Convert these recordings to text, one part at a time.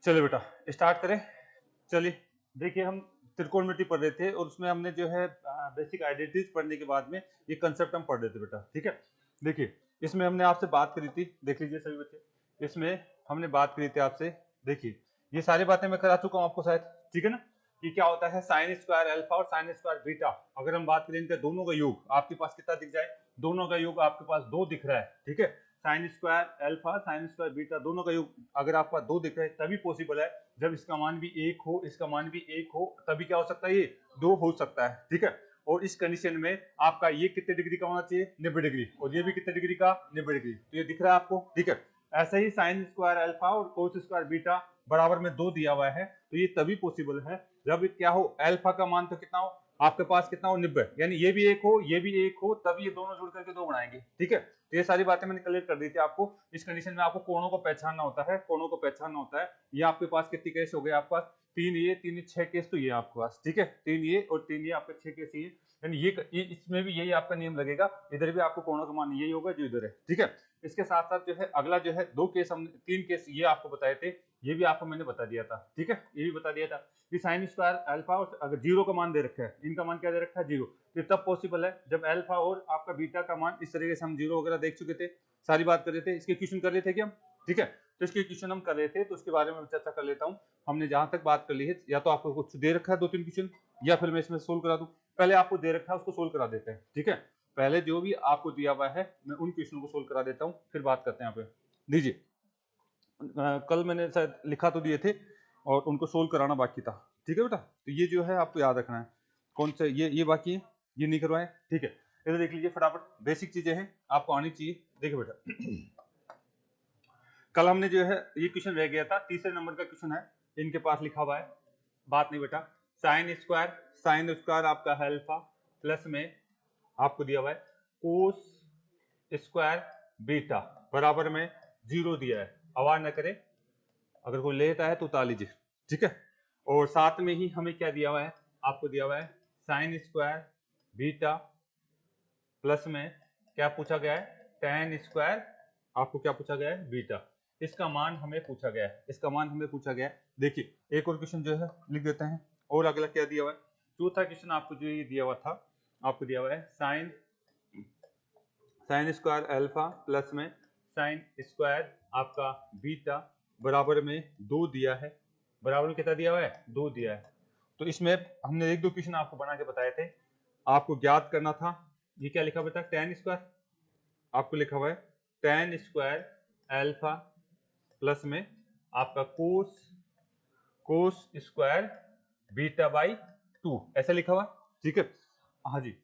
चलिए बेटा स्टार्ट करें। चलिए देखिए, हम त्रिकोणमिति पढ़ रहे थे और उसमें हमने जो है बेसिक आइडेंटिटीज पढ़ने के बाद में ये कंसेप्ट हम पढ़ रहे थे बेटा। ठीक है, देखिए इसमें हमने आपसे बात करी थी, देख लीजिए सभी बच्चे, इसमें हमने बात करी थी आपसे। देखिए ये सारी बातें मैं करा चुका हूँ आपको शायद, ठीक है ना। कि क्या होता है साइन स्क्वायर अल्फा और साइन स्क्वायर बीटा, अगर हम बात करें इनके दोनों का योग आपके पास कितना दिख जाए, दोनों का योग आपके पास 2 दिख रहा है। ठीक है, sine square alpha sine square beta दोनों का योग अगर आपका 2 दिख रहा है तभी पॉसिबल है, जब इसका मान भी 1 हो इसका मान भी 1 हो तभी क्या हो सकता है, ये 2 हो सकता है। ठीक है, और इस कंडीशन में आपका ये कितने डिग्री का होना चाहिए, 90 डिग्री, और ये भी कितने डिग्री का, 90 डिग्री। तो ये दिख रहा है आपको। ठीक है, ऐसे ही साइन स्क्वायर अल्फा और कोस स्क्वायर बीटा बराबर में 2 दिया हुआ है, तो ये तभी पॉसिबल है जब क्या हो, अल्फा का मान तो कितना हो आपके पास, कितना हो 90, यानी ये भी 1 हो ये भी 1 हो, तब ये दोनों जुड़ करके 2 बनाएंगे। ठीक है, तो ये सारी बातें मैंने क्लियर कर दी थी आपको। इस कंडीशन में आपको कोणों को पहचानना होता है, कोणों को पहचानना होता है। ये आपके पास कितनी केस हो गए, आपके पास 3 ये 3 6 केस तो ये आपके पास। ठीक है, 3 ये और 3 ये आपके 6 केस ये, यानी ये इसमें भी यही आपका नियम लगेगा, इधर भी आपको कोणों का मान यही होगा जो इधर है। ठीक है, इसके साथ साथ जो है अगला जो है 2 केस हमने 3 केस ये आपको बताए थे, ये भी आपको मैंने बता दिया था। ठीक है, ये भी बता दिया था कि साइन स्क्वायर अल्फा और अगर 0 का मान दे रखा है, इनका मान क्या दे रखा है 0, तो तब पॉसिबल है जब अल्फा और आपका बीटा का मान इस तरीके से हम 0 वगैरह देख चुके थे, सारी बात कर रहे थे, इसके क्वेश्चन कर रहे थे कि हम। ठीक है, तो इसके क्वेश्चन हम कर रहे थे, तो उसके बारे में चर्चा कर लेता हूँ। हमने जहां तक बात कर ली है, या तो आपको कुछ दे रखा है 2-3 क्वेश्चन, या फिर मैं इसमें सोल्व करा दूं। पहले आपको दे रखा है उसको सोल्व करा देते हैं। ठीक है, पहले जो भी आपको दिया हुआ है मैं उन क्वेश्चन को सोल्व करा देता हूँ, फिर बात करते हैं यहाँ पे। दीजिए, कल मैंने शायद लिखा तो दिए थे और उनको सोल्व कराना बाकी था। ठीक है बेटा, तो ये जो है आपको याद रखना है, कौन से ये बाकी है, ये नहीं करवाए। ठीक है, इधर देख लीजिए फटाफट, बेसिक चीजें हैं आपको आनी चाहिए। देखिए बेटा कल हमने जो है ये क्वेश्चन रह गया था, तीसरे नंबर का क्वेश्चन है, इनके पास लिखा हुआ है, बात नहीं बेटा, साइन स्क्वायर आपका है अल्फा, प्लस में आपको दिया हुआ है कोस स्क्वायर बीटा बराबर में 0 दिया है। आवाज न करे, अगर कोई लेता है तो उतार लीजिए। ठीक है, और साथ में ही हमें क्या दिया हुआ है, आपको दिया हुआ है साइन स्क्वायर बीटा प्लस में क्या पूछा गया है, टेन स्क्वायर आपको क्या पूछा गया है बीटा, इसका मान हमें पूछा गया है, इसका मान हमें पूछा गया है। देखिए एक और क्वेश्चन जो है लिख देते हैं, और अगला क्या दिया हुआ है, चौथा क्वेश्चन आपको जो ये दिया हुआ था, आपको दिया हुआ है साइन स्क्वायर अल्फा प्लस में साइन स्क्वायर आपका बीटा बराबर में 2 दिया है, बराबर में कितना दिया हुआ है 2 दिया है। तो इसमें हमने 1-2 क्वेश्चन आपको बना के बताए थे, आपको ज्ञात करना था, ये क्या लिखा हुआ था, टेन स्क्वायर, आपको लिखा हुआ है टेन स्क्वायर अल्फा प्लस में आपका कोस स्क्वायर बीटा बाई 2, ऐसा लिखा हुआ। ठीक है, हाँ जी,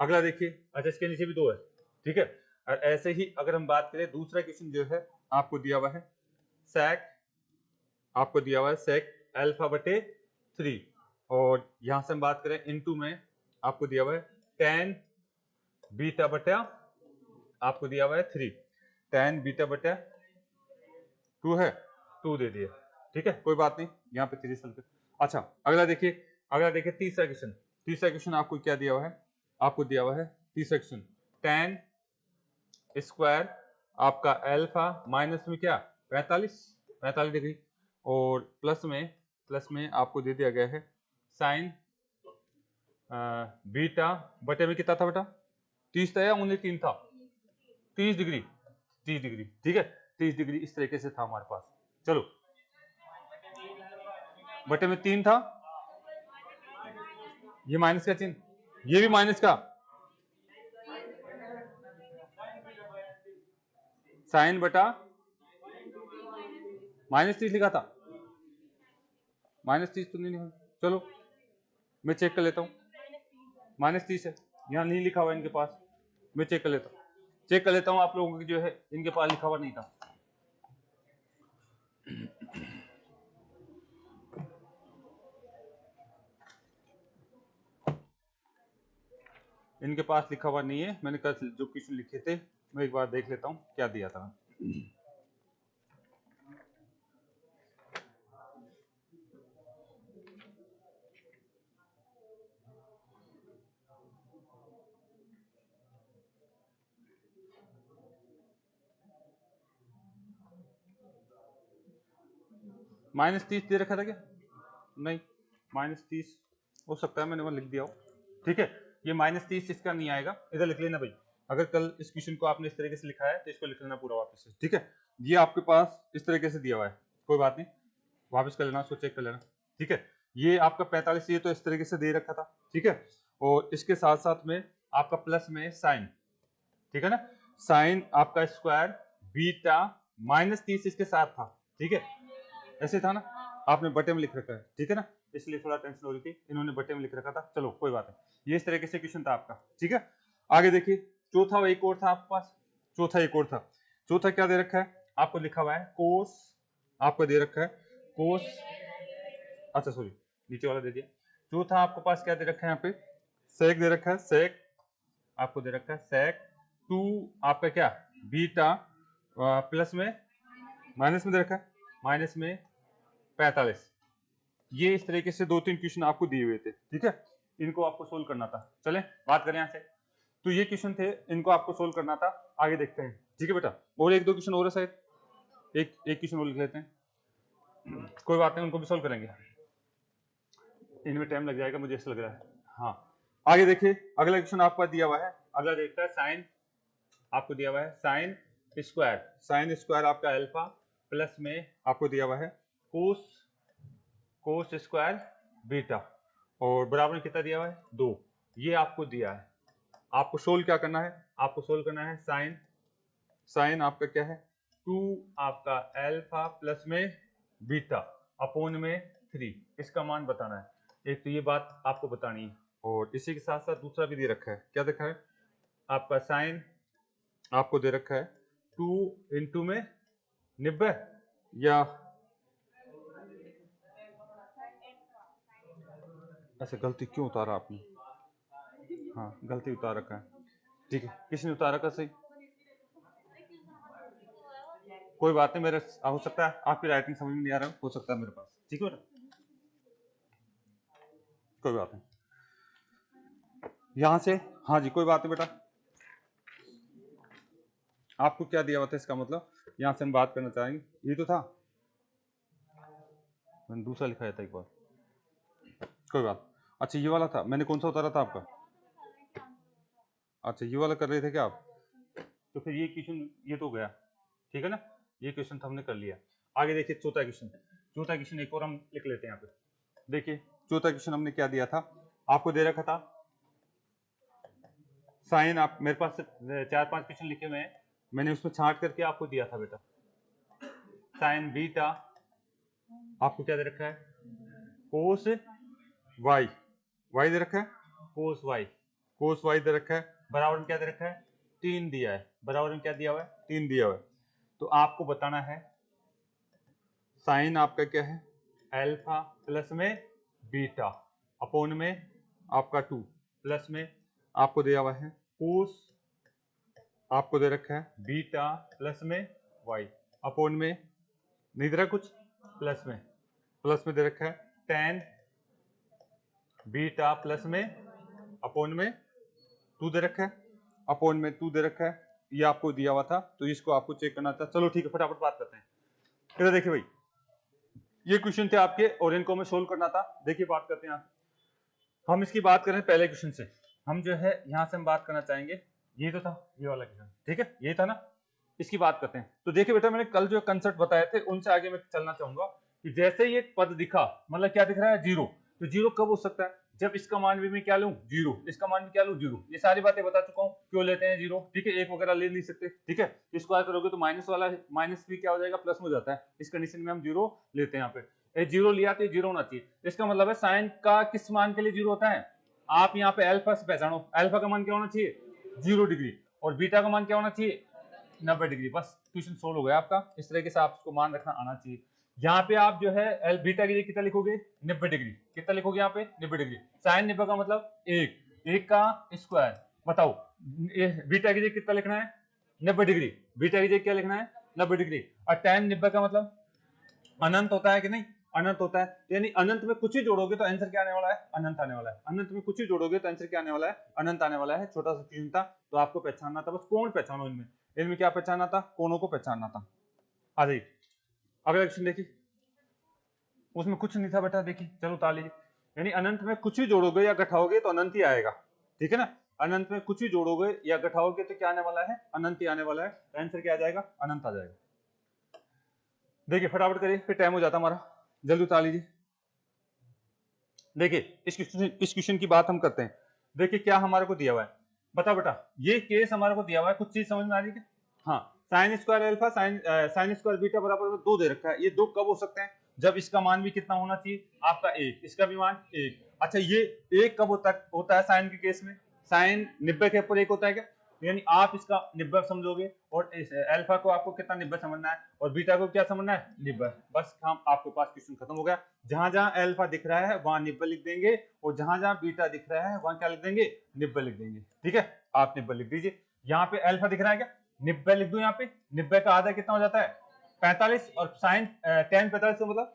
अगला देखिए, अच्छा इसके नीचे भी 2 है। ठीक है, और ऐसे ही अगर हम बात करें दूसरा क्वेश्चन जो है आपको दिया हुआ है सेक, आपको दिया हुआ है सेक अल्फा बटे 3, और यहां से हम बात करें इनटू में आपको दिया हुआ है टेन बीटा बटा, आपको दिया हुआ है 3, टेन बीटा बटा 2 है, 2 दे दिया। ठीक है, कोई बात नहीं, यहाँ पे 3 सल। अच्छा अगला देखिए तीसरा क्वेश्चन आपको क्या दिया हुआ है, आपको दिया हुआ है तीसरा क्वेश्चन टेन स्क्वायर आपका अल्फा माइनस में क्या 45 डिग्री, और प्लस में आपको दे दिया गया है साइन बीटा बटे में कितना था बेटा, 30 था या ओनली 3 था, 30 डिग्री, 30 डिग्री। ठीक है, 30 डिग्री इस तरीके से था हमारे पास। चलो बटे में 3 था, ये माइनस का चिन्ह, ये भी माइनस का, साइन बटा -30 लिखा था, -30 तो नहीं लिखा, चलो मैं चेक कर लेता हूँ, -30 है, यहाँ नहीं लिखा हुआ इनके पास, मैं चेक कर लेता हूँ आप लोगों की जो है इनके पास लिखा हुआ नहीं था। इनके पास लिखा हुआ नहीं है, मैंने कल जो क्वेश्चन लिखे थे मैं एक बार देख लेता हूँ क्या दिया था। -30 दे रखा था क्या? नहीं, -30 हो सकता है मैंने वहां लिख दिया हो। ठीक है, ये -30 इसका नहीं आएगा, इधर लिख लेना भाई। अगर कल इस क्वेश्चन को आपने इस तरीके से लिखा है तो इसको लिख लेना पूरा वापस से। ठीक है, ये आपके पास इस तरीके से दिया हुआ है, कोई बात नहीं, वापस कर लेना, उसको चेक कर लेना। ठीक है, ये आपका 45 ये तो इस तरीके से दे रखा था। ठीक है, और इसके साथ साथ में आपका प्लस में साइन, ठीक है ना, साइन आपका स्क्वायर बीटा -30 इसके साथ था। ठीक है, ऐसे था ना, आपने बटे में लिख रखा है। ठीक है ना, इसलिए थोड़ा टेंशन हो रही थी, इन्होंने बटे में लिख रखा था। चलो कोई बात नहीं, ये इस तरीके से क्वेश्चन था आपका। ठीक है, आगे देखिए, चौथा एक और था आपके पास, चौथा एक और था। चौथा क्या दे रखा है आपको, लिखा हुआ है कोस, आपको दे रखा है कोस, अच्छा सॉरी नीचे वाला दे दिया। चौथा आपके पास क्या दे रखा है यहाँ पे, सेक दे रखा है, सेक आपको दे रखा है सेक 2 आपका क्या बीटा प्लस में माइनस में दे रखा है माइनस में 45। ये इस तरीके से 2-3 क्वेश्चन आपको दिए हुए थे। ठीक है, इनको आपको सोल्व करना था। चले बात करें यहाँ से, तो ये क्वेश्चन थे, इनको आपको सोल्व करना था। आगे देखते हैं। ठीक है बेटा, और एक दो क्वेश्चन और है शायद, एक क्वेश्चन और लिख लेते हैं, कोई बात नहीं, उनको भी सोल्व करेंगे। इनमें टाइम लग जाएगा मुझे ऐसा लग रहा है। हाँ, आगे देखिए, अगला क्वेश्चन आपका दिया हुआ है, अगला देखता है साइन, आपको दिया हुआ है साइन स्क्वायर, साइन स्क्वायर आपका अल्फा प्लस में आपको दिया हुआ है कोस, कोस स्क्वायर बीटा, और बराबर में कितना दिया हुआ है 2, ये आपको दिया है। आपको सोल्व क्या करना है, आपको सोल्व करना है साइन, साइन आपका क्या है 2 आपका अल्फा प्लस में बीटा अपोन में 3, इसका मान बताना है। एक तो ये बात आपको बतानी है, और इसी के साथ साथ दूसरा भी दे रखा है, क्या देखा है आपका साइन आपको दे रखा है 2 इंटू में 90, या ऐसे गलती क्यों उतारा आपने, हाँ गलती उतार रखा है। ठीक है, किसने उतारा का सही, कोई बात नहीं, मेरे हो सकता है आपकी राइटिंग समझ में नहीं आ रहा, हो सकता है मेरे पास। ठीक है बेटा, कोई बात नहीं, यहां से हाँ जी कोई बात नहीं बेटा, आपको क्या दिया हुआ था इसका मतलब, यहां से हम बात करना चाहेंगे, ये तो था, मैंने दूसरा लिखा था एक बार, कोई बात। अच्छा ये वाला था, मैंने कौन सा उतारा था आपका, अच्छा ये वाला कर रहे थे क्या आप, तो फिर ये क्वेश्चन ये तो गया। ठीक है ना, ये क्वेश्चन तो हमने कर लिया। आगे देखिए चौथा क्वेश्चन, चौथा क्वेश्चन एक और हम लिख लेते हैं यहाँ पे। देखिए चौथा क्वेश्चन हमने क्या दिया था, आपको दे रखा था साइन, आप मेरे पास 4-5 क्वेश्चन लिखे हुए हैं, मैंने उसमें छांट करके आपको दिया था बेटा, साइन बीटा आपको क्या दे रखा है कोस वाई, वाई दे रखा है cos y, cos why they रखा है, बराबर में क्या दे रखा है 3 दिया है, बराबर में क्या दिया हुआ है 3 दिया हुआ है। तो आपको बताना है साइन आपका क्या है अल्फा प्लस में बीटा अपोन में आपका 2 प्लस में आपको दिया हुआ है कोस आपको दे रखा है बीटा प्लस में वाई अपोन में नहीं दे रहा कुछ, प्लस में दे रखा है टेन बीटा प्लस में अपोन में 2 दे रखा है, अपोन में 2 दे रखा है, ये आपको दिया हुआ था, तो इसको आपको चेक करना था। चलो ठीक है, फटाफट बात करते हैं। इधर देखिए भाई, ये क्वेश्चन थे आपके और इनको हमें सोल्व करना था। देखिए बात करते हैं, हम इसकी बात करें पहले क्वेश्चन से, हम जो है यहाँ से हम बात करना चाहेंगे, ये तो था ये वाला क्वेश्चन, ठीक है ये था ना, इसकी बात करते हैं। तो देखिए बेटा, मैंने कल जो कंसेप्ट बताए थे उनसे आगे मैं चलना चाहूंगा कि जैसे ही एक पद दिखा, मतलब क्या दिख रहा है जीरो, तो जीरो कब हो सकता है जब इसका मान भी मैं क्या लूं जीरो, इसका मान भी क्या लूं जीरो, ये सारी बातें बता चुका हूं क्यों लेते हैं जीरो। ठीक है, एक वगैरह ले नहीं सकते। ठीक है, स्क्वायर करोगे तो माइनस वाला माइनस भी क्या हो जाएगा प्लस में हो जाता है, इस कंडीशन में हम जीरो लेते हैं। यहाँ पे जीरो लिया तो जीरो होना चाहिए, इसका मतलब है साइन का किस मान के लिए जीरो होता है, आप यहाँ पे अल्फा से पहचानो, अल्फा का मान क्या होना चाहिए 0 डिग्री, और बीटा का मान क्या होना चाहिए 90 डिग्री। बस क्वेश्चन सोल्व हो गया आपका। इस तरीके से आपको मान रखना आना चाहिए। यहाँ पे आप जो है एल बीटा के लिए कितना लिखोगे 90 डिग्री, कितना लिखोगे यहाँ पे 90 डिग्री, साइन 90 का मतलब एक का स्क्वायर, बताओ बीटा के लिए कितना लिखना है 90 डिग्री, बीटा के लिए क्या लिखना है 90 डिग्री, और tan 90 का मतलब अनंत होता है कि नहीं, अनंत होता है, यानी अनंत में कुछ ही जोड़ोगे तो आंसर क्या आने वाला है अनंत आने वाला है, अनंत में कुछ ही जोड़ोगे तो आंसर क्या आने वाला है अनंत आने वाला है। छोटा सा क्वेश्चन था, तो आपको पहचानना था बस कोण पहचानो, इनमें इनमें क्या पहचानना था कोणों को पहचानना था। आ जाइए अगला क्वेश्चन देखिए, उसमें कुछ नहीं था बेटा, देखिए चलो उतार लीजिए। यानी अनंत में कुछ ही जोड़ोगे या घटाओगे तो अनंत ही आएगा, ठीक है ना। अनंत में कुछ ही जोड़ोगे या घटाओगे तो क्या आने वाला है, अनंत ही आने वाला है। आंसर क्या आ जाएगा, अनंत आ जाएगा। देखिए फटाफट करिए, फिर टाइम हो जाता हमारा, जल्दी उतार लीजिए। देखिए इस क्वेश्चन की बात हम करते हैं। देखिए क्या हमारे को दिया हुआ है, बताओ बेटा, ये केस हमारे को दिया हुआ है, कुछ चीज समझ में आ रही है क्या? हाँ, sine square alpha sine square beta बराबर 2 दे रखा है। ये 2 कब हो सकते हैं, जब इसका मान भी कितना होना चाहिए आपका 1, इसका भी मान 1। अच्छा ये 1 कब होता है साइन के केस में, साइन 90 के ऊपर 1 होता है क्या? यानी आप इसका 90 समझोगे और इस अल्फा को आपको कितना 90 समझना है और बीटा को क्या समझना है 90। बस हम आपके पास क्वेश्चन खत्म हो गया। जहां जहां अल्फा दिख रहा है वहां 90 लिख देंगे और जहां जहां बीटा दिख रहा है वहां क्या लिख देंगे 90 लिख देंगे, ठीक है। आप 90 लिख दीजिए। यहाँ पे अल्फा दिख रहा है क्या, 90 लिख दो। यहाँ पे 90 का आधा कितना हो जाता है 45 और साइन tan 45 का मतलब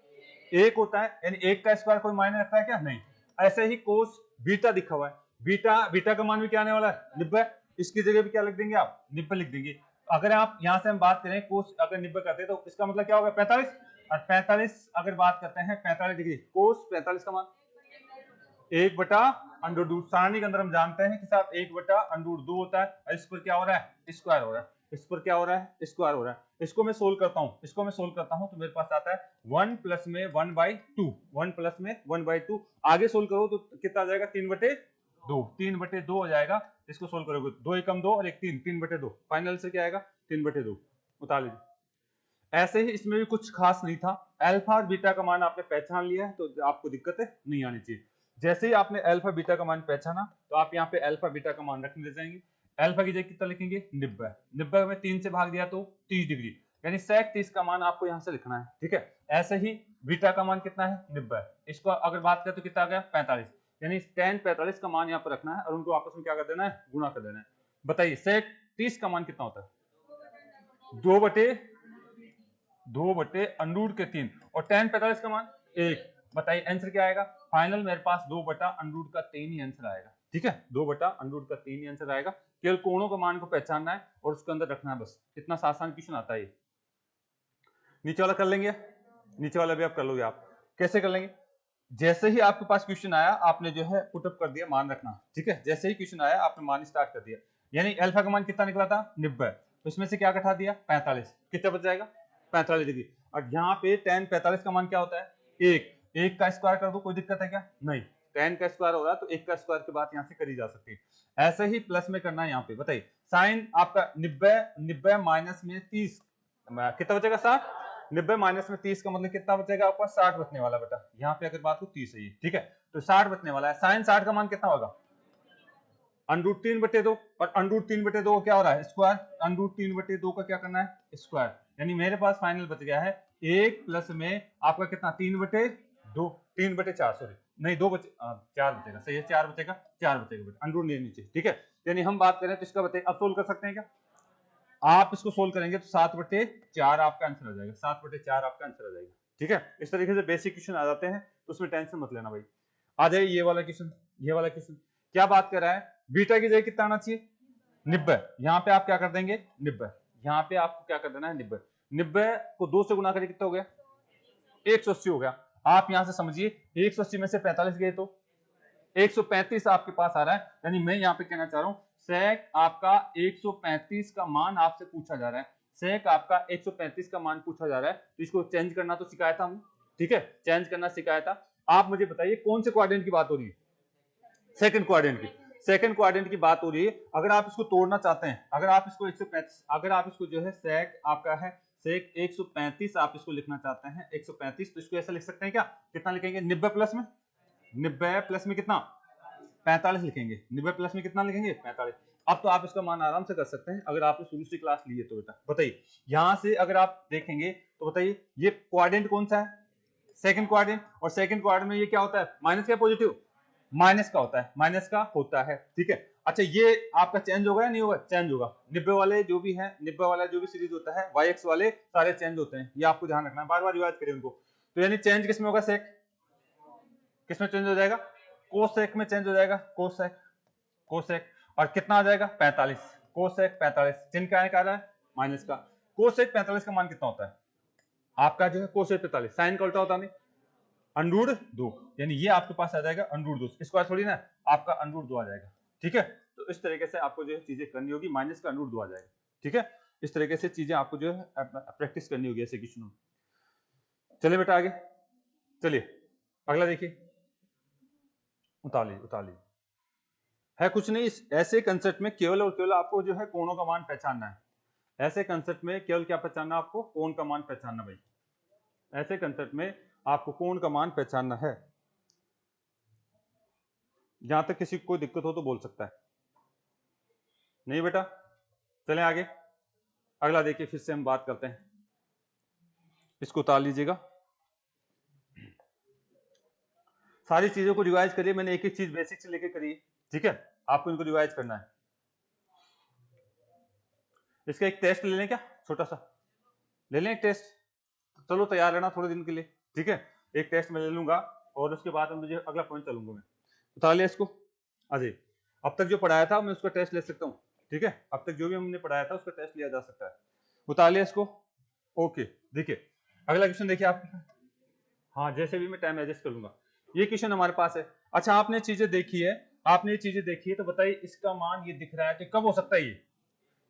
1 होता है, यानी 1 का स्क्वायर कोई मायने रखता है क्या, नहीं। ऐसे ही कोस बीटा दिखा हुआ है, बीटा का मान भी क्या आने वाला है 90, इसकी जगह भी क्या लिख देंगे आप 90 लिख देंगे। अगर आप यहां से हम बात करें कोस अगर 90 करते हैं तो इसका मतलब क्या होगा 45, और 45 अगर बात करते हैं 45 डिग्री, कोस 45 का मान 1/√2। सारणी के अंदर हम जानते हैं कि साहब 1/√2 होता है, और इस पर क्या हो रहा है स्क्वायर हो रहा है, इस पर क्या हो रहा है स्क्वायर हो रहा है। इसको मैं सोल्व करता हूं, तो मेरे पास आता है 1 प्लस में 1/2, 1 प्लस में 1/2। आगे सोल्व करो तो कितना आ जाएगा 3/2, 3/2 हो जाएगा। इसको सोल्व करोगे 2 एकम 2 और 1 3, 3/2। फाइनल से क्या आएगा 3/2, उतार लीजिए। ऐसे ही इसमें भी कुछ खास नहीं था, अल्फा और बीटा का मान आपने पहचान लिया है तो आपको दिक्कत नहीं आनी चाहिए। जैसे ही आपने अल्फा बीटा का मान पहचाना तो आप यहाँ पे अल्फा बीटा का मान रखने दे जाएंगे। अल्फा की जगह कितना लिखेंगे 90, 90 में 3 से भाग दिया तो 30 डिग्री, यानी sec 30 का मान आपको यहाँ से लिखना है, ठीक है। ऐसे ही बीटा का मान कितना है 90, इसको अगर बात करें तो कितना आ गया 45, यानी tan 45 का मान यहाँ पर रखना है और उनको आपस में क्या कर देना है गुणा कर देना है। बताइए sec 30 का मान कितना होता है 2/√3 और tan 45 का मान 1। बताइए आंसर क्या आएगा, फाइनल मेरे पास 2/√3 ही आंसर आएगा, ठीक है। 2/√3 ही आंसर आएगा। केवल कोणों का मान को पहचानना है और उसके अंदर रखना है, बस इतना आसान क्वेश्चन आता है। नीचे वाला कर लेंगे, नीचे वाला भी आप कर लोगे। आप कैसे कर लेंगे, जैसे ही आपके पास क्वेश्चन आया आपने जो है पुटअप कर दिया मान रखना, ठीक है। जैसे ही क्वेश्चन आया आपने मान स्टार्ट कर दिया, यानी अल्फा का मान कितना निकला था 90, तो इसमें से क्या घटा दिया 45, कितना बच जाएगा 45 डिग्री। और यहाँ पे tan 45 का मान क्या होता है 1, 1 का स्क्वायर कर दो, कोई दिक्कत है क्या, नहीं। tan का स्क्वायर हो रहा है तो 1 का स्क्वायर की बात यहाँ से करी जा सकती है। ऐसे ही प्लस में करना है यहाँ पे। बताइए साइन आपका 90 माइनस में 30 कितना बचेगा 60, 90 माइनस में 30 का मतलब कितना बचेगा आपका 60 बचने वाला बेटा। यहाँ पे अगर बात हो 30 है ये, ठीक है, तो 60 बचने वाला है। साइन 60 का मान कितना होगा √3/2, और √3/2 क्या हो रहा है स्क्वायर, √3/2 का क्या करना है स्क्वायर, यानी मेरे पास फाइनल बच गया है 1 प्लस में आपका कितना 3/2, 3/4 सॉरी, नहीं 4 बचेगा, सही है 4 बचेगा बेटा, अंडरूट नहीं नीचे, ठीक है। यानी हम बात करें तो इसका बताइए अब सोल्व कर सकते हैं क्या, आप इसको सोल्व करेंगे तो 7/4 आपका आंसर आ जाएगा, 7/4 आपका आंसर आ जाएगा, ठीक है। इस तरीके से बेसिक क्वेश्चन आ जाते हैं तो उसमें टेंशन मत लेना भाई। आ जाइए ये वाला क्वेश्चन क्या बात कर रहा है, बीटा की जगह कितना आना चाहिए 90, यहाँ पे आप क्या कर देंगे 90, यहाँ पे आपको क्या कर देना है 90, 90 को 2 से गुना करिए कितना हो गया 180 हो गया। आप यहां से समझिए 180 में से 45 गए तो 135 आपके पास आ रहा है, यानी मैं यहाँ पे कहना चाह रहा हूँ सेक आपका 135 का मान आपसे पूछा जा रहा है, सेक आपका 135 का मान पूछा जा रहा है, तो इसको चेंज करना तो सिखाया था हमने, ठीक है, चेंज करना सिखाया था। आप मुझे बताइए कौन से क्वाड्रेंट की बात हो रही है, सेकंड क्वाड्रेंट की, सेकंड क्वाड्रेंट की बात हो रही है। अगर आप इसको तोड़ना चाहते हैं, अगर आप इसको 135, अगर आप इसको जो है सेक आपका है सेक 135 आप इसको लिखना चाहते हैं 135, तो इसको ऐसा लिख सकते हैं क्या, कितना लिखेंगे 90 प्लस में, 90 प्लस में कितना 45 लिखेंगे, 90 प्लस में कितना लिखेंगे 45। अब तो आप इसका मान आराम से कर सकते हैं अगर आपने शुरू से क्लास ली है तो बेटा। बताइए यहां से अगर आप देखेंगे तो बताइए ये क्वाड्रेंट कौन सा है सेकंड क्वाड्रेंट, और सेकंड क्वाड्रेंट में ये क्या होता है माइनस का पॉजिटिव, माइनस का होता है, माइनस का होता है, ठीक है। अच्छा ये आपका चेंज होगा या नहीं होगा, चेंज होगा। 90 वाले जो भी है, 90 वाला जो भी सीरीज होता है YX वाले सारे चेंज होते हैं, ये आपको ध्यान रखना है, बार बार रिवाइज करिए उनको। तो यानी चेंज किसमें होगा सेक, किसमें चेंज हो जाएगा कोसेक में चेंज हो जाएगा, कोसेक, कोसेक, और कितना आ जाएगा 45, कोसेक 45, चिन्ह क्या है माइनस का। कोसेक 45 का मान कितना होता है आपका जो है कोसेक 45, साइन का उल्टा होता नहीं, अंडरूट 2, यानी ये आपके पास आ जाएगा अंडरूट 2, स्क्वायर थोड़ी ना, आपका अंडरूट 2 आ जाएगा। ठीक है, तो इस तरीके से आपको जो है चीजें करनी होगी, माइनस का अंडरूट 2 आ जाएगा। ठीक है, इस तरीके से चीजें आपको जो है प्रैक्टिस करनी होगी ऐसे क्वेश्चन में। चलिए बेटा आगे, चलिए अगला देखिए, उतार लीजिए। है कुछ नहीं, ऐसे कंसेप्ट में केवल और केवल आपको जो है कोणों का मान पहचानना है। ऐसे कंसेप्ट में केवल क्या पहचानना, आपको कोण का मान पहचानना भाई। ऐसे कंसेप्ट में आपको कोण का मान पहचानना है। जहां तक किसी को कोई दिक्कत हो तो बोल सकता है, नहीं बेटा। चलें आगे, अगला देखिए, फिर से हम बात करते हैं, इसको उतार लीजिएगा। सारी चीजों को रिवाइज करिए, मैंने एक एक चीज बेसिक से लेके करी है। ठीक है, आपको इनको रिवाइज करना है। इसका एक टेस्ट ले लें क्या, छोटा सा ले लें एक टेस्ट, चलो तैयार रहना थोड़े दिन के लिए। ठीक है, एक टेस्ट मैं ले लूंगा और उसके बाद मुझे अगला पॉइंट चलूंगा मैं। उतार लिया इसको। अजय, अब तक जो पढ़ाया था मैं उसका टेस्ट ले सकता हूँ। ठीक है, अब तक जो भी हमने पढ़ाया था उसका टेस्ट लिया जा सकता है। उतार लिया इसको। ओके, देखिए अगला क्वेश्चन देखिए आप। हाँ, जैसे भी मैं टाइम एडजस्ट कर लूंगा। ये क्वेश्चन हमारे पास है। अच्छा, आपने चीजें देखी है, आपने ये चीजें देखी है, तो बताइए इसका मान ये दिख रहा है कि कब हो सकता है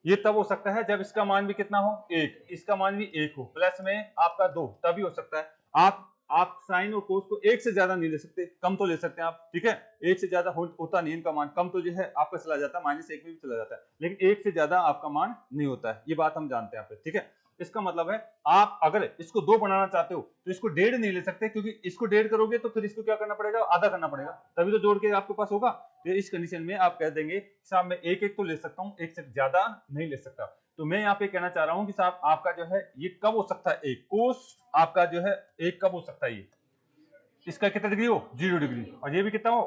ये तब हो सकता है जब इसका मान भी कितना हो, 1, इसका मान भी 1 हो, प्लस में आपका 2, तभी हो सकता है। आप साइन और कोस को 1 से ज्यादा नहीं ले सकते, कम तो ले सकते हैं आप। ठीक है, 1 से ज्यादा होता नहीं इनका मान, कम तो जो है आपका चला जाता है, -1 में भी चला जाता है, लेकिन 1 से ज्यादा आपका मान नहीं होता है, ये बात हम जानते हैं यहाँ पे। ठीक है, इसका मतलब है आप अगर इसको 2 बनाना चाहते हो तो इसको 1.5 नहीं ले सकते, क्योंकि इसको 1.5 करोगे तो फिर इसको क्या करना पड़ेगा, आधा करना पड़ेगा, तभी तो जोड़ के आपके पास होगा। तो इस कंडीशन में आप कह देंगे साहब मैं 1-1 तो ले सकता हूँ, 1 से ज्यादा नहीं ले सकता। तो मैं यहाँ पे कहना चाह रहा हूँ कि साहब आपका जो है ये कब हो सकता है, एक कोस आपका जो है 1 कब हो सकता है, ये इसका कितना डिग्री हो, 0 डिग्री, और ये भी कितना हो,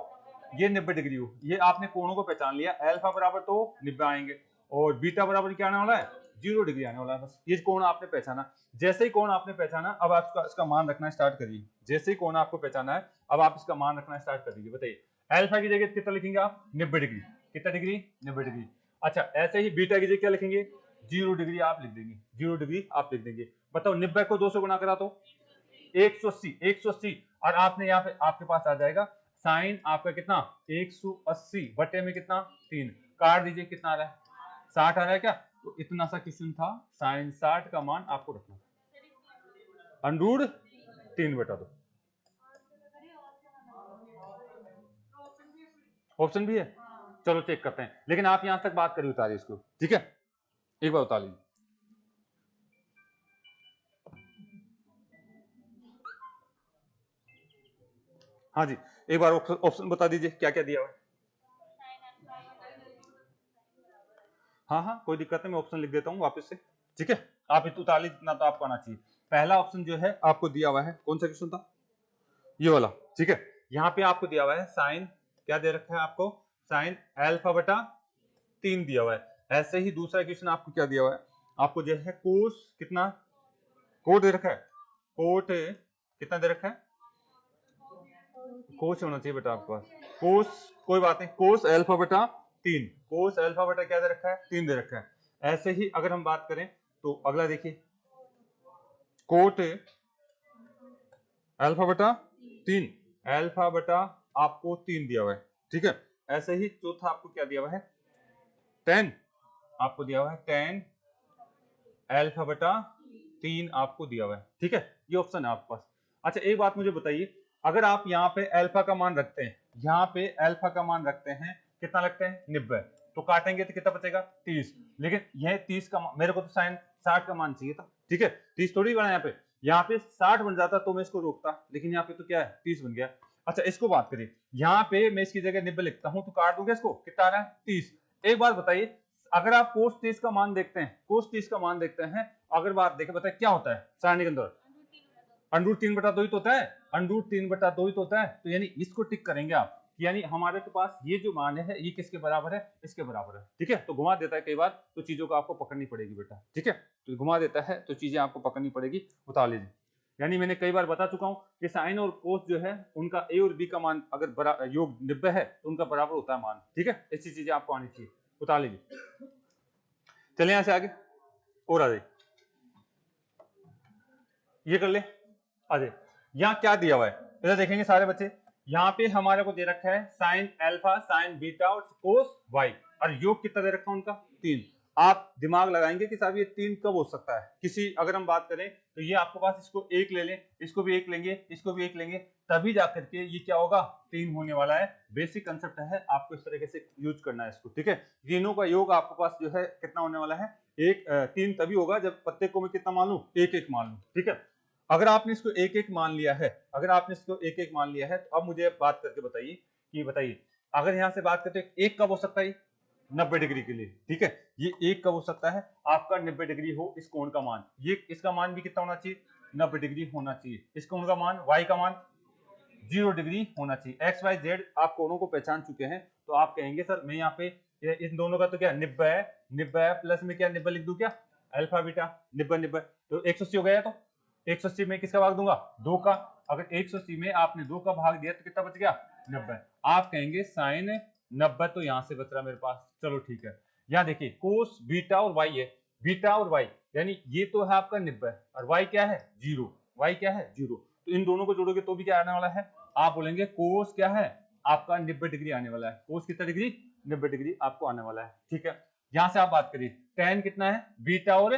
ये 90 डिग्री हो। ये आपने कोणों को पहचान लिया, अल्फा बराबर तो 90 आएंगे और बीटा बराबर क्या आने वाला है, 0 डिग्री आने वाला है। बस ये कोण आपने पहचाना। जैसे ही कोण आपने पहचाना, अब आप इसका मान रखना स्टार्ट करिए। जैसे ही कोण आपको पहचाना है, अब आप इसका मान रखना स्टार्ट कर दीजिए। बताइए अल्फा की जगह कितना लिखेंगे आप, 90 डिग्री। कितना डिग्री, 90 डिग्री। अच्छा, ऐसे ही बीटा की जगह क्या लिखेंगे, 0 डिग्री आप लिख देंगे, 0 डिग्री आप लिख देंगे। बताओ 90 को 2 से गुणा करा तो 180, 180, और आपने यहाँ पे आपके पास आ जाएगा साइन आपका कितना, 180 बटे में कितना, 3, काट दीजिए, कितना आ रहा है, 60 आ रहा है क्या। तो इतना सा क्वेश्चन था, साइन 60 का मान आपको रखना था, अंडरूट 3 बटा 2। ऑप्शन भी है, चलो चेक करते हैं, लेकिन आप यहां तक बात करिए, उतारिए इसको। ठीक है, एक बार उतार लीजिए। हाँ जी, एक बार ऑप्शन बता दीजिए क्या क्या दिया हुआ है। हाँ हाँ, कोई दिक्कत नहीं, मैं ऑप्शन लिख देता हूँ वापस से। ठीक है, आप इतना उतार लीजिए, इतना तो आपको आना चाहिए। पहला ऑप्शन जो है आपको दिया हुआ है, कौन सा क्वेश्चन था, ये वाला। ठीक है, यहाँ पे आपको दिया हुआ है साइन, क्या दे रखा है आपको, साइन अल्फा बटा 3 दिया हुआ है। ऐसे ही दूसरा क्वेश्चन आपको क्या दिया हुआ है, आपको जो है कोस कितना, कोट दे रखा है, कोट कितना दे रखा है, कोस होना चाहिए बेटा आपके पास, कोस कोई बात नहीं, कोस अल्फा बटा 3, कोस अल्फा बटा क्या दे रखा है, 3 दे रखा है। ऐसे ही अगर हम बात करें तो अगला देखिए, कोट अल्फा बटा 3, अल्फा बटा आपको 3 दिया हुआ है। ठीक है, ऐसे ही चौथा आपको क्या दिया हुआ है, tan, आपको दिया हुआ है tan अल्फा बटा 3 आपको दिया हुआ है। ठीक है, ये ऑप्शन है आपके पास। अच्छा, एक बात मुझे बताइए, अगर आप यहाँ पे अल्फा का मान रखते हैं, यहाँ पे अल्फा का मान रखते हैं, कितना लगता है, 90, तो काटेंगे तो कितना बचेगा, 30, लेकिन यह 30 का मेरे को तो साइन 60 का मान चाहिए था। ठीक है, 30 थोड़ी बना, यहाँ पे 60 बन जाता तो मैं इसको रोकता, लेकिन यहाँ पे तो क्या है, 30 बन गया। अच्छा, इसको बात करिए, यहाँ पे मैं इसकी जगह 90 लिखता हूँ, तो काट दूंगा इसको, कितना आ रहा है, 30। एक बात बताइए, अगर आप कोस 30 का मान देखते हैं, कोस 30 का मान देखते हैं, अगर बात देखें, बताए क्या होता है सारणी के अंदर, अंडरूट 3 बटा 2 ही तो होता है, अंडरूट 3 बटा 2 ही तो होता है। तो यानी इसको टिक करेंगे आप, यानी हमारे के पास ये जो मान है ये किसके बराबर है, इसके बराबर है। ठीक है, तो घुमा देता है कई बार, तो चीजों को आपको पकड़नी पड़ेगी बेटा। ठीक है, तो घुमा देता है तो चीजें आपको पकड़नी पड़ेगी, उतार लीजिए। यानी मैंने कई बार बता चुका हूं कि साइन और कोस जो है उनका ए और बी का मान अगर योग 90 है तो उनका बराबर होता है मान। ठीक है, ऐसी चीजें आपको आनी चाहिए, उतार लीजिए। चलिए यहां से आगे और आ जाइए, ये कर ले, आ जाए। यहां क्या दिया हुआ है, इधर देखेंगे सारे बच्चे, यहाँ पे हमारे को दे रखा है साइन अल्फा, साइन बीटा और कोस वाई, और योग कितना दे रखा है उनका 3। आप दिमाग लगाएंगे कि साहब ये 3 कब हो सकता है, किसी अगर हम बात करें तो ये आपके पास इसको 1 ले लें, इसको भी 1 लेंगे, इसको भी 1 लेंगे, तभी जाकर के ये क्या होगा 3 होने वाला है। बेसिक कंसेप्ट है, आपको इस तरीके से यूज करना है इसको, ठीक है। तीनों का योग आपके पास जो है कितना होने वाला है 3 तभी होगा जब प्रत्येक को मैं कितना मान लूं 1 1 मान लूं, ठीक है। अगर आपने इसको 1 1 मान लिया है, अगर आपने इसको 1 1 मान लिया है, तो अब मुझे बात करके बताइए कि बताइए अगर यहां से बात करते हैं 1 कब हो सकता है 90 डिग्री के लिए, ठीक है। ये 1 कब हो सकता है आपका 90 डिग्री हो इस कोण का मान, ये इसका मान भी कितना होना चाहिए 90 डिग्री होना चाहिए। इस कोण का मान y का मान 0 डिग्री होना चाहिए। एक्स वाई जेड आप कोणों को पहचान चुके हैं, तो आप कहेंगे सर मैं यहाँ पे इन दोनों का तो क्या 90 है, 90 है प्लस में क्या 90 लिख दूं क्या अल्फा बीटा 90 90, तो 180 हो गया। तो 180 में किसका भाग दूंगा 2 का, अगर 180 में आपने 2 का भाग दिया तो कितना बच गया 90। आप कहेंगे साइन 90 तो यहाँ से बच रहा मेरे पास, चलो ठीक है। यहाँ देखिए कोस बीटा और वाई है, बीटा और वाई यानी ये तो है आपका 90 और वाई क्या है 0, वाई क्या है 0, तो इन दोनों को जोड़ोगे तो भी क्या आने वाला है, आप बोलेंगे कोस क्या है आपका 90 डिग्री आने वाला है। कोस कितना डिग्री 90 डिग्री आपको आने वाला है, ठीक है। यहां से आप बात करिए tan कितना है बीटा और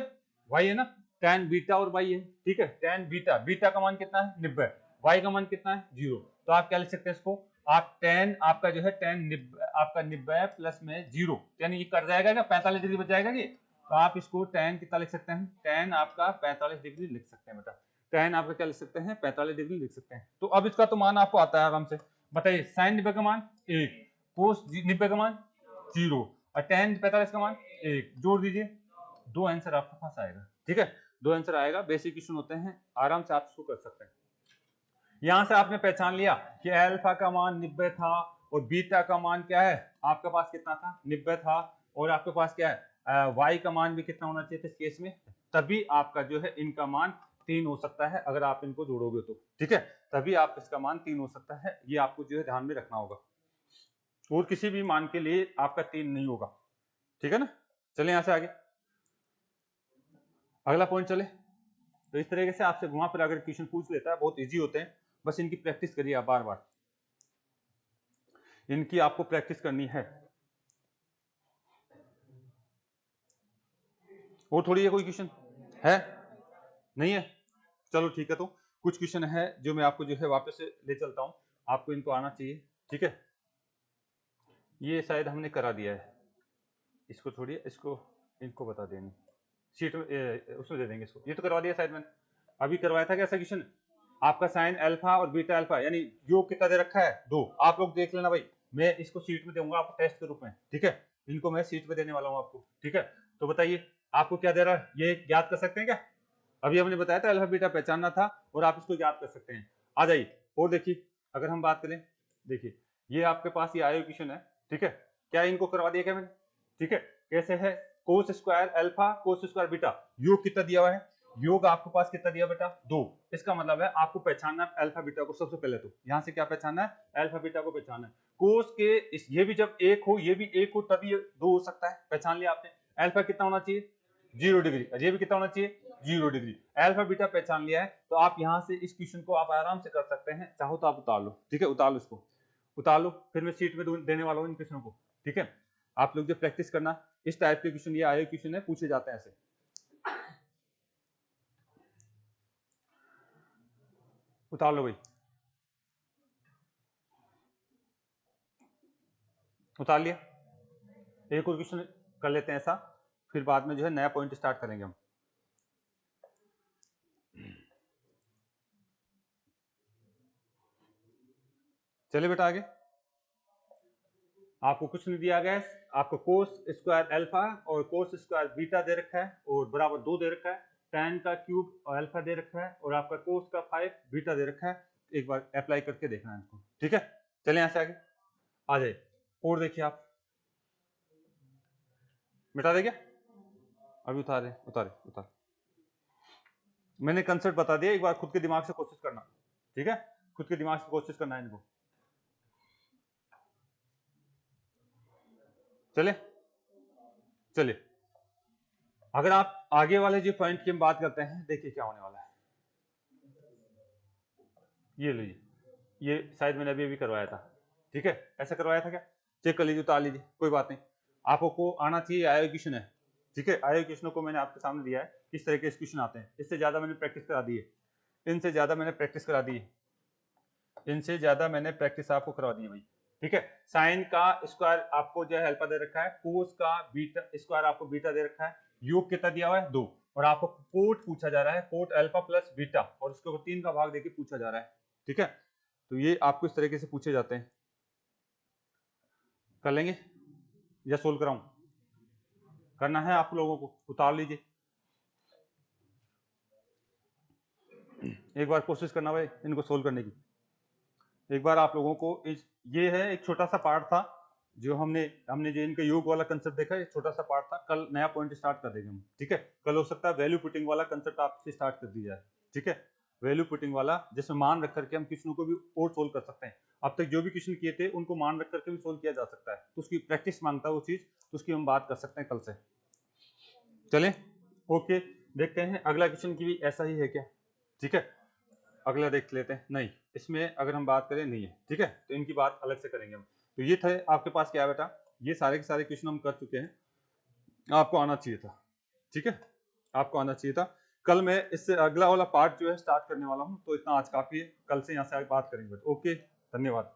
वाई है ना, tan बीटा और वाई है, ठीक है। tan बीटा, बीटा का मान कितना है 90, वाई का मान कितना है 0, तो आप क्या लिख सकते हैं इसको, आप tan आपका जो है tan आपका 90 प्लस में 0 यानी ये कर जाएगा क्या 45 डिग्री बच जाएगा ये, तो आप इसको tan कितना लिख सकते हैं, tan आपका 45 डिग्री लिख सकते हैं बेटा, tan आपका क्या लिख सकते हैं 45 डिग्री लिख सकते हैं। तो अब इसका तो मान आपको आता है आराम से, बताइए साइन 90 का मान 1, कोस 90 का मान 0 और tan 45 का मान 1, जोड़ दीजिए, 2 आंसर आपके पास आएगा, ठीक है। 2 आंसर आएगा, बेसिक क्वेश्चन होते हैं, आराम से आप इसको कर सकते हैं। यहां से आपने पहचान लिया कि अल्फा का मान 90 था और बीटा का मान क्या है आपके पास कितना था 90 था, और आपके पास क्या है वाई का मान भी कितना होना चाहिए था इस केस में, तभी आपका जो है इनका मान 3 हो सकता है अगर आप इनको जोड़ोगे तो, ठीक है। तभी आप इसका मान 3 हो सकता है, ये आपको जो है ध्यान में रखना होगा, और किसी भी मान के लिए आपका 3 नहीं होगा, ठीक है ना। चले यहां से आगे अगला पॉइंट चले। तो इस तरीके से आपसे घुमा फिर अगर क्वेश्चन पूछ लेता है, बहुत इजी होते हैं, बस इनकी प्रैक्टिस करिए आप बार बार, इनकी आपको प्रैक्टिस करनी है। और थोड़ी है कोई क्वेश्चन है नहीं है, चलो ठीक है। तो कुछ क्वेश्चन है जो मैं आपको जो है वापस से ले चलता हूं, आपको इनको आना चाहिए, ठीक है। ये शायद हमने करा दिया है, इसको छोड़िए, इसको इनको बता देंगे शीट में उसमें दे देंगे इसको, ये तो करवा दिया शायद मैंने, अभी करवाया था क्या ऐसा क्वेश्चन, आपका साइन अल्फा और बीटा अल्फा यानी योग कितना दे रखा है 2, आप लोग देख लेना भाई, मैं इसको शीट में दूंगा आपको टेस्ट के रूप में, ठीक है। इनको मैं शीट में देने वाला हूँ आपको, ठीक है। तो बताइए आपको क्या दे रहा है, ये याद कर सकते हैं क्या, अभी हमने बताया था अल्फा बीटा पहचानना था और आप इसको याद कर सकते हैं। आ जाइए और देखिए अगर हम बात करें, देखिए ये आपके पास ये आयो क्वेश्चन है, ठीक है, क्या इनको करवा दिया क्या मैंने, ठीक है। कैसे है cos square alpha cos square beta, योग कितना दिया हुआ है, योग आपके पास कितना दिया बेटा 2, इसका मतलब है आपको पहचानना है अल्फा बीटा को, सबसे पहले तो यहां से क्या पहचानना है अल्फा बीटा को पहचानना है। कोस के ये भी जब 1 हो ये भी 1 हो तभी 2 हो सकता है, पहचान लिया आपने। अल्फा कितना होना चाहिए 0 डिग्री, ये भी कितना होना चाहिए 0 डिग्री, अल्फा बीटा पहचान लिया है, तो आप यहां से इस क्वेश्चन को आप आराम से कर सकते हैं, चाहो तो आप उतार लो, ठीक है, उतार लो इसको, उतार लो, फिर मैं शीट में देने वाला हूं इन क्वेश्चनों को, ठीक है। आप लोग जो प्रैक्टिस करना, इस टाइप के क्वेश्चन ये आए क्वेश्चन है, पूछे जाते हैं ऐसे। उतार लो भाई, उतार लिया। एक और क्वेश्चन कर लेते हैं ऐसा, फिर बाद में जो है नया पॉइंट स्टार्ट करेंगे हम। चलिए बेटा आगे, आपको कुछ नहीं दिया गया है, आपको कोस स्क्वायर अल्फा और कोस स्क्वायर बीटा दे रखा है और बराबर 2 दे रखा है, tan का क्यूब और अल्फा दे रखा है और आपका कोस का 5 बीटा दे रखा है, एक बार अप्लाई करके देखना है इसको, ठीक है। चलिए यहां से आगे आ जाए, और देखिए आप मिटा देंगे, अभी उतारे उतारे उतार, मैंने कंसेप्ट बता दिया, एक बार खुद के दिमाग से कोशिश करना, ठीक है, खुद के दिमाग से कोशिश करना है इनको। चले चलिए अगर आप आगे वाले जो पॉइंट की हम बात करते हैं, देखिए क्या होने वाला है, ये लीजिए ये शायद मैंने अभी अभी करवाया था, ठीक है, ऐसा करवाया था क्या, चेक कर लीजिए, उतार लीजिए, कोई बात नहीं। आपको आना चाहिए, आया क्वेश्चन है, ठीक है, आया क्वेश्चनों को मैंने आपके सामने दिया है, किस तरह के क्वेश्चन आते हैं। इससे ज्यादा मैंने प्रैक्टिस करा दी है, इनसे ज्यादा मैंने प्रैक्टिस करा दी है, इनसे ज्यादा मैंने प्रैक्टिस आपको करवा दी है भाई, ठीक है। साइन का स्क्वायर आपको जो है अल्फा दे रखा है, कोस का बीटा स्क्वायर आपको बीटा दे रखा है, योग कितना दिया हुआ है 2, और आपको कोट पूछा जा रहा है, कोट अल्फा प्लस बीटा, और उसके ऊपर 3 का भाग देके पूछा जा रहा है, ठीक है। तो ये आपको इस तरीके से पूछे जाते हैं। कर लेंगे या सोल्व कराऊं? करना है आप लोगों को, उतार लीजिए, एक बार कोशिश करना भाई इनको सोल्व करने की। एक बार आप लोगों को ये है एक छोटा सा पार्ट था जो हमने जो इनका योग वाला कंसेप्ट देखा, ये छोटा सा पार्ट था, कल नया पॉइंट स्टार्ट कर देंगे हम, ठीक है। कल हो सकता है वैल्यू पुटिंग वाला कंसेप्ट आपसे स्टार्ट कर दिया जाए, ठीक है, वैल्यू पुटिंग वाला, जिसमें मान रख करके हम क्वेश्चनों को भी और सोल्व कर सकते हैं। अब तक जो भी क्वेश्चन किए थे उनको मान रख करके भी सोल्व किया जा सकता है, तो उसकी प्रैक्टिस मांगता है वो चीज, तो उसकी हम बात कर सकते हैं कल से। चलें, ओके, देखते हैं अगला क्वेश्चन की भी ऐसा ही है क्या, ठीक है। अगला देख लेते हैं, नहीं इसमें अगर हम बात करें नहीं है, ठीक है, तो इनकी बात अलग से करेंगे हम। तो ये थे आपके पास क्या बेटा, ये सारे के सारे क्वेश्चन हम कर चुके हैं, आपको आना चाहिए था, ठीक है, आपको आना चाहिए था। कल मैं इससे अगला वाला पार्ट जो है स्टार्ट करने वाला हूँ, तो इतना आज काफी है, कल से यहाँ से आगे बात करेंगे। ओके, धन्यवाद।